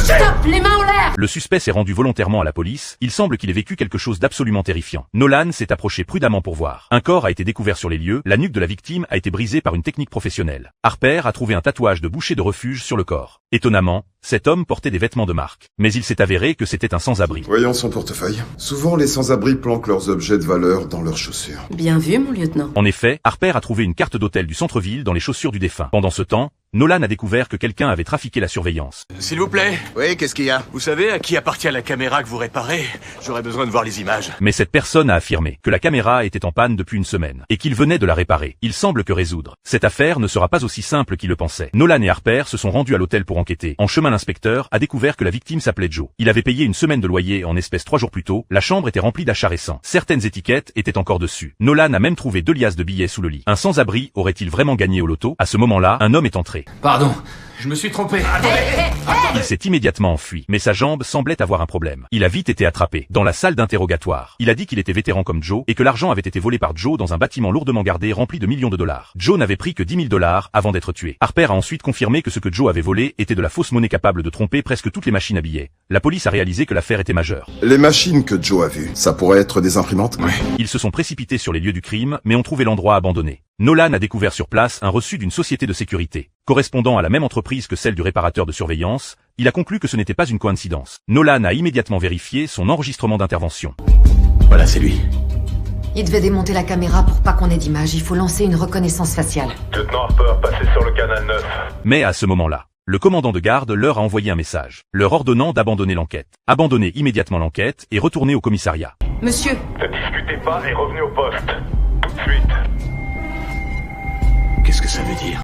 Stop, les mains en l'air! Le suspect s'est rendu volontairement à la police, il semble qu'il ait vécu quelque chose d'absolument terrifiant. Nolan s'est approché prudemment pour voir. Un corps a été découvert sur les lieux, la nuque de la victime a été brisée par une technique professionnelle. Harper a trouvé un tatouage de boucher de refuge sur le corps. Étonnamment, cet homme portait des vêtements de marque. Mais il s'est avéré que c'était un sans-abri. Voyons son portefeuille. Souvent, les sans-abri planquent leurs objets de valeur dans leurs chaussures. Bien vu, mon lieutenant. En effet, Harper a trouvé une carte d'hôtel du centre-ville dans les chaussures du défunt. Pendant ce temps, Nolan a découvert que quelqu'un avait trafiqué la surveillance. S'il vous plaît. Oui, qu'est-ce qu'il y a? Vous savez à qui appartient la caméra que vous réparez? J'aurais besoin de voir les images. Mais cette personne a affirmé que la caméra était en panne depuis une semaine et qu'il venait de la réparer. Il semble que résoudre cette affaire ne sera pas aussi simple qu'il le pensait. Nolan et Harper se sont rendus à l'hôtel pour enquêter. En chemin, l'inspecteur a découvert que la victime s'appelait Joe. Il avait payé une semaine de loyer en espèces 3 jours plus tôt. La chambre était remplie d'achats récents. Certaines étiquettes étaient encore dessus. Nolan a même trouvé 2 liasses de billets sous le lit. Un sans-abri aurait-il vraiment gagné au loto? À ce moment-là, un homme est entré. Pardon, je me suis trompé. Il s'est immédiatement enfui, mais sa jambe semblait avoir un problème. Il a vite été attrapé dans la salle d'interrogatoire. Il a dit qu'il était vétéran comme Joe et que l'argent avait été volé par Joe dans un bâtiment lourdement gardé rempli de millions de dollars. Joe n'avait pris que 10 000 $ avant d'être tué. Harper a ensuite confirmé que ce que Joe avait volé était de la fausse monnaie capable de tromper presque toutes les machines à billets. La police a réalisé que l'affaire était majeure. Les machines que Joe a vues, ça pourrait être des imprimantes? Oui. Ils se sont précipités sur les lieux du crime, mais ont trouvé l'endroit abandonné. Nolan a découvert sur place un reçu d'une société de sécurité. Correspondant à la même entreprise que celle du réparateur de surveillance, il a conclu que ce n'était pas une coïncidence. Nolan a immédiatement vérifié son enregistrement d'intervention. Voilà, c'est lui. Il devait démonter la caméra pour pas qu'on ait d'image. Il faut lancer une reconnaissance faciale. Lieutenant Harper, passez sur le canal 9. Mais à ce moment-là, le commandant de garde leur a envoyé un message, leur ordonnant d'abandonner l'enquête. Abandonnez immédiatement l'enquête et retournez au commissariat. Monsieur, Ne discutez pas et revenez au poste. Tout de suite. Qu'est-ce que ça veut dire?